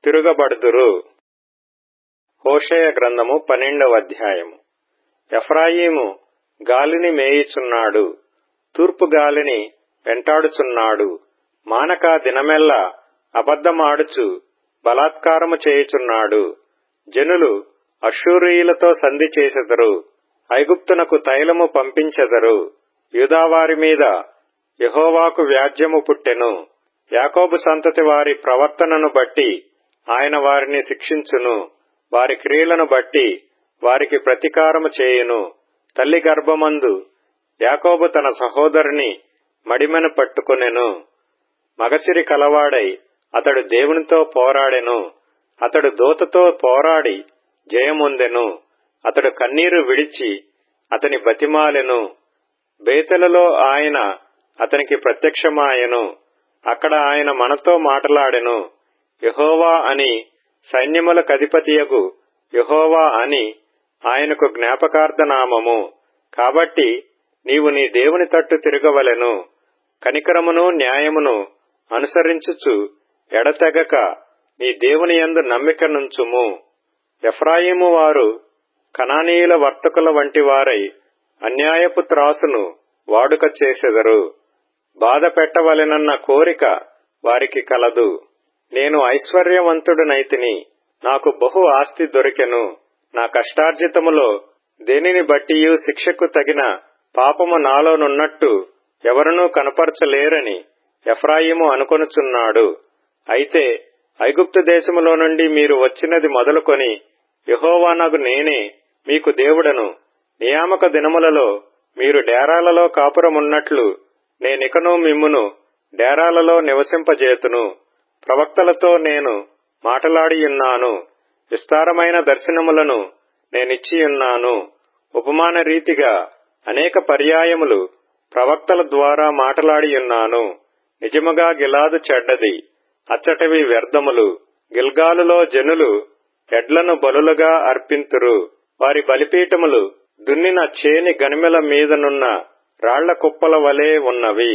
[SPEAKER 1] తిరుగబడుదురు. హోషేయ గ్రంథము 12వ అధ్యాయము. ఎఫ్రాయిము గాలిని మేయుచున్నాడు, తూర్పు గాలిని వెంటాడుచున్నాడు. మానక దినమెల్లా అబద్ధమాడుచు బలాత్కారము చేయుచున్నాడు. జనులు అష్షూరీయులతో సంధి చేసెదరు. ఐగుప్తునకు తైలము పంపించెదరు. యూదావారి మీద యెహోవాకు వ్యాజ్యము పుట్టెను. యాకోబు సంతతి వారి ప్రవర్తనను బట్టి ఆయన వారిని శిక్షించును. వారి క్రియలను బట్టి వారికి ప్రతీకారము చేయును. తల్లి గర్భమందు యాకోబు తన సహోదరుని మడిమెను పట్టుకొనెను. మగసిరి కలవాడై అతడు దేవునితో పోరాడెను. అతడు దూతతో పోరాడి జయమొందెను. అతడు కన్నీరు విడిచి అతని బతిమాలెను. బేతెలలో ఆయన అతనికి ప్రత్యక్షమాయెను. అక్కడ ఆయన మనతో మాటలాడెను. యెహోవా అని, సైన్యములకధిపతియగు యెహోవా అని ఆయనకు జ్ఞాపకార్థనామము. కాబట్టి నీవు నీ దేవుని తట్టు తిరగవలెను. కనికరమును న్యాయమును అనుసరించుచు ఎడతెగక నీ దేవుని యందు నమ్మిక నుంచుము. ఎఫ్రాయిము వారు కనానీయుల వర్తకుల వంటి వారై అన్యాయపు త్రాసును వాడుక చేసెదరు. బాధ పెట్టవలెనన్న కోరిక వారికి కలదు. నేను ఐశ్వర్యవంతుడనైతిని, నాకు బహు ఆస్తి దొరికెను. నా కష్టార్జితములో దేనిని బట్టియు శిక్షకు తగిన పాపము నాలోనున్నట్టు ఎవరునూ కనపరచలేరని ఎఫ్రాయిము అనుకొనుచున్నాడు. అయితే ఐగుప్తు దేశములో నుండి మీరు వచ్చినది మొదలుకొని యెహోవానగు నేనే మీకు దేవుడను. నియామక దినములలో మీరు డేరాలలో కాపురమున్నట్లు నేనికను మిమ్మును డేరాలలో నివసింపజేతును. ప్రవక్తలతో నేను మాటలాడియున్నాను. విస్తారమైన దర్శనములను నేనిచ్చియున్నాను. ఉపమాన రీతిగా అనేక పర్యాయములు ప్రవక్తల ద్వారా మాటలాడియున్నాను. నిజముగా గిలాదు చెడ్డది, అచ్చటవి వ్యర్థములు. గిల్గాలులో జనులు ఎడ్లను బలులుగా అర్పింతురు. వారి బలిపీఠములు దున్నిన చేని గనిమెల మీదనున్న రాళ్ల కుప్పల వలె ఉన్నవి.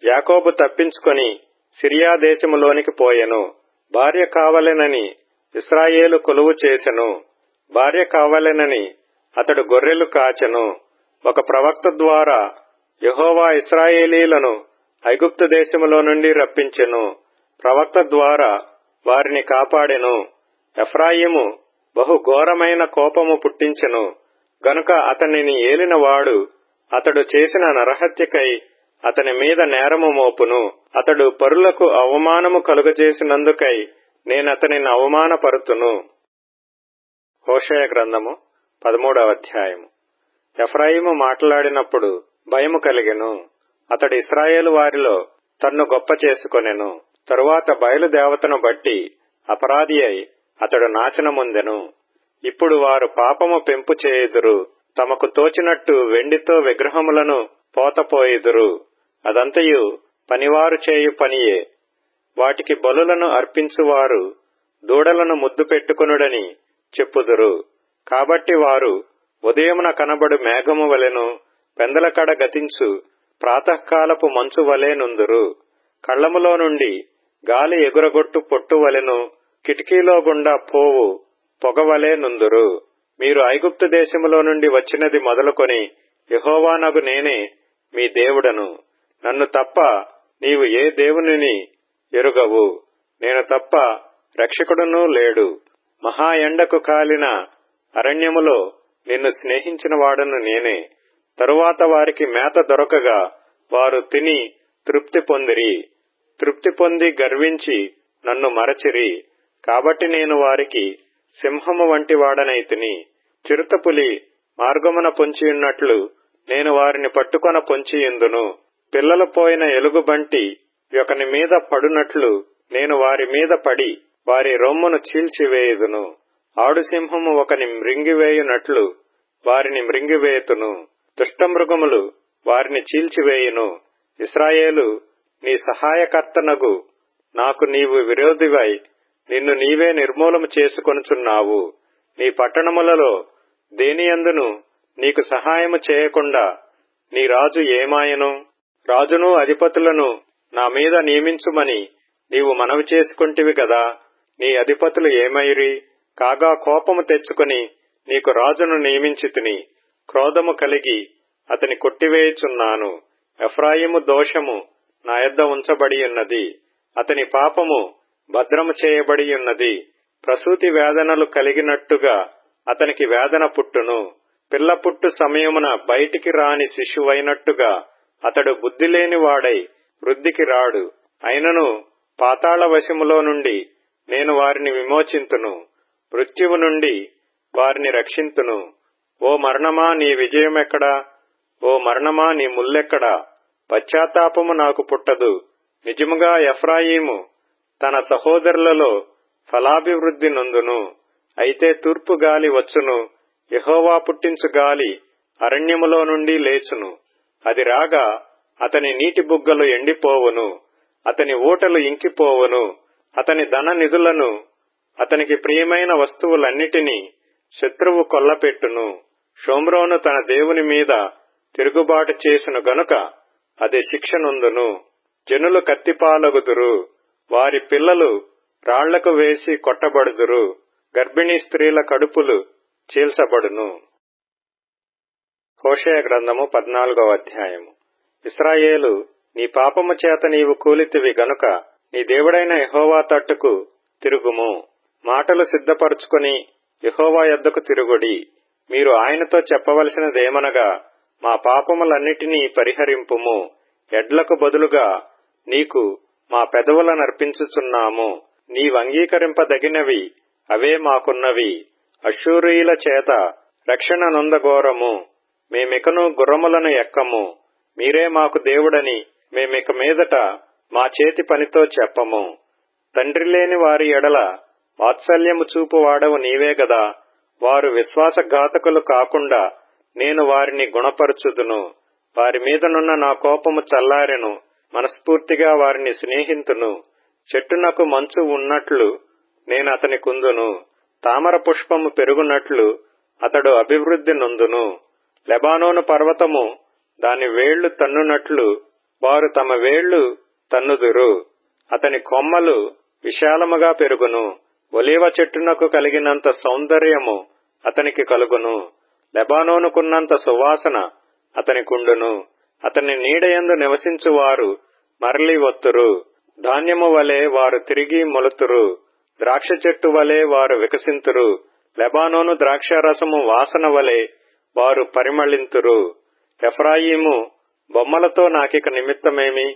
[SPEAKER 1] యాకోబు తప్పించుకొని సిరియా దేశములోనికి పోయెను. భార్య కావలెనని ఇశ్రాయేలు కొలువు చేసెను. భార్య కావలెనని అతడు గొర్రెలు కాచెను. ఒక ప్రవక్త ద్వారా యెహోవా ఇశ్రాయేలీలను ఐగుప్తు దేశములో నుండి రప్పించెను. ప్రవక్త ద్వారా వారిని కాపాడెను. ఎఫ్రాయిము బహు ఘోరమైన కోపము పుట్టించెను గనుక అతనిని ఏలినవాడు అతడు చేసిన నరహత్యకై అతని మీద నేరము మోపును. అతడు పరులకు అవమానము కలుగజేసినందుకై నేనతనిని అవమానపరుతును. హోషేయ గ్రంథము 13వ అధ్యాయము. ఎఫ్రాయిము మాట్లాడినప్పుడు భయము కలిగెను. అతడు ఇశ్రాయేలు వారిలో తన్ను గొప్ప చేసుకొనెను. తరువాత బయలుదేవతను బట్టి అపరాధి అయి అతడు నాశనమొందెను. ఇప్పుడు వారు పాపము పెంపు చేయుదురు, తమకు తోచినట్టు వెండితో విగ్రహములను పోతపోయుదురు. అదంతయు పనివారు చేయు పనియే. వాటికి బలులను అర్పించువారు దూడలను ముద్దు పెట్టుకొనుడని చెప్పుదురు. కాబట్టి వారు ఉదయమున కనబడు మేఘము వలెను, పెందలకడ గతించు ప్రాతఃకాలపు మంచు వలె నుందురు. కళ్ళములో నుండి గాలి ఎగురగొట్టు పొట్టు వలెను, కిటికీలో గుండా పోవు పొగవలే నుందురు. మీరు ఐగుప్తు దేశములో నుండి వచ్చినది మొదలుకొని యెహోవానగు నేనే మీ దేవుడను. నన్ను తప్ప నీవు ఏ దేవునిని ఎరుగవు. నేను తప్ప రక్షకుడునూ లేడు. మహా ఎండకు కాలిన అరణ్యములో నిన్ను స్నేహించిన వాడను నేనే. తరువాత వారికి మేత దొరకగా వారు తిని తృప్తి పొందిరి. తృప్తి పొంది గర్వించి నన్ను మరచిరి. కాబట్టి నేను వారికి సింహము వంటి వాడనైతిని. చిరుతపులి మార్గమున పొంచియున్నట్లు నేను వారిని పట్టుకొన పొంచియుందును. పిల్లలు పోయిన ఎలుగుబంటి ఒకని మీద పడునట్లు నేను వారి మీద పడి వారి రొమ్మును చీల్చివేయుదును. ఆడుసింహము ఒకని మృంగివేయునట్లు వారిని మృంగివేయుతును. దుష్టమృగములు వారిని చీల్చివేయును. ఇశ్రాయేలు, నీ సహాయకర్తనగు నాకు నీవు విరోధివై నిన్ను నీవే నిర్మూలము చేసుకొనుచున్నావు. నీ పట్టణములలో దేనియందును నీకు సహాయము చేయకుండా నీ రాజు ఏమాయను? రాజును అధిపతులను నా మీద నియమించుమని నీవు మనవి చేసుకొంటివి గదా. నీ అధిపతులు ఏమైరి? కాగా కోపము తెచ్చుకొని నీకు రాజును నియమించితిని. క్రోధము కలిగి అతని కొట్టివేయుచున్నాను. ఎఫ్రాయిము దోషము నా యొద్ద ఉంచబడియున్నది, అతని పాపము భద్రము చేయబడియున్నది. ప్రసూతి వేదనలు కలిగినట్టుగా అతనికి వేదన పుట్టును. పిల్ల పుట్టు సమయమున బయటికి రాని శిశువైనట్టుగా అతడు బుద్ధిలేని వాడై వృద్ధికి రాడు. అయినను పాతాళ వశములో నుండి నేను వారిని విమోచింతును, మృత్యువు నుండి వారిని రక్షింతును. ఓ మరణమా, నీ విజయమెక్కడా? ఓ మరణమా, నీ ముల్లెక్కడా? పశ్చాత్తాపము నాకు పుట్టదు. నిజముగా ఎఫ్రాయిము తన సహోదరులలో ఫలాభివృద్ధి నొందును. అయితే తూర్పు గాలి వచ్చును, యెహోవా పుట్టించు గాలి అరణ్యములో నుండి లేచును. అది రాగా అతని నీటి బుగ్గలు ఎండిపోవును, అతని ఊటలు ఇంకిపోవును. అతని ధన నిధులను, అతనికి ప్రియమైన వస్తువులన్నిటినీ శత్రువు కొల్లపెట్టును. షోమ్రోను తన దేవుని మీద తిరుగుబాటు చేసును గనుక అది శిక్ష నొందును. జనులు కత్తిపాలగుదురు, వారి పిల్లలు రాళ్లకు వేసి కొట్టబడుదురు. గర్భిణీ స్త్రీల కడుపులు చీల్చబడును. హోషేయ గ్రంథము 14వ అధ్యాయము. ఇశ్రాయేలు, నీ పాపము చేత నీవు కూలితివి గనుక నీ దేవుడైన యెహోవా తట్టుకు తిరుగుము. మాటలు సిద్ధపరచుకొని యెహోవా యొద్దకు తిరుగుడి. మీరు ఆయనతో చెప్పవలసినదేమనగా, మా పాపములన్నిటినీ పరిహరింపుము. ఎడ్లకు బదులుగా నీకు మా పెదవులనర్పించుచున్నాము. నీవంగీకరింపదగినవి అవే మాకున్నవి. అష్షూరీయుల చేత రక్షణ నొందగోరము. మేమికను గుర్రములను ఎక్కము. మీరే మాకు దేవుడని మేమిక మీదట మా చేతి పనితో చెప్పము. తండ్రి లేని వారి ఎడల వాత్సల్యము చూపువాడవు నీవే గదా. వారు విశ్వాసఘాతకులు కాకుండా నేను వారిని గుణపరచుదును. వారి మీదనున్న నా కోపము చల్లారెను. మనస్ఫూర్తిగా వారిని స్నేహింతును. చెట్టునకు మంచు ఉన్నట్లు నేను అతని కుందును. తామర పుష్పము పెరుగునట్లు అతడు అభివృద్ధి నొందును. లెబానోను పర్వతము దాని వేళ్లు తన్నునట్లు వారు తమ వేళ్లు తన్నుదురు. అతని కొమ్మలు విశాలముగా పెరుగును. ఒలీవ చెట్టునకు కలిగినంత సౌందర్యము అతనికి కలుగును. లెబానోనుకున్నంత సువాసన అతనికుండును. అతని నీడయందు నివసించువారు మరలి వత్తురు. ధాన్యము వలె వారు తిరిగి మొలుతురు. ద్రాక్ష చెట్టు వలె వారు వికసింతురు. లెబానోను ద్రాక్షారసము వాసన వలె వారు పరిమళింతురు. ఎఫ్రాయిము, బొమ్మలతో నాకిక నిమిత్తమేమి?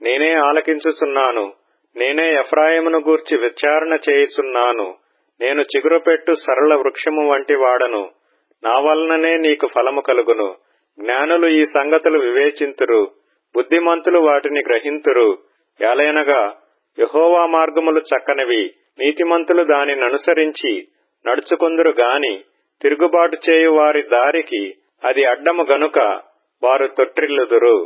[SPEAKER 1] నేనే ఆలకించుచున్నాను. నేనే ఎఫ్రాయిమును గూర్చి విచారణ చేయుచున్నాను. నేను చిగురుపెట్టు సరళ వృక్షము వంటి వాడను. నా వలననే నీకు ఫలము కలుగును. జ్ఞానులు ఈ సంగతులు వివేచింతురు, బుద్ధిమంతులు వాటిని గ్రహింతురు. ఏలైనగా యెహోవా మార్గములు చక్కనివి, నీతిమంతులు దానిననుసరించి నడుచుకొందురు గాని తిరుగుబాటు చేయు వారి దారికి అది అడ్డము గనుక వారు తొట్రిల్లుదురు.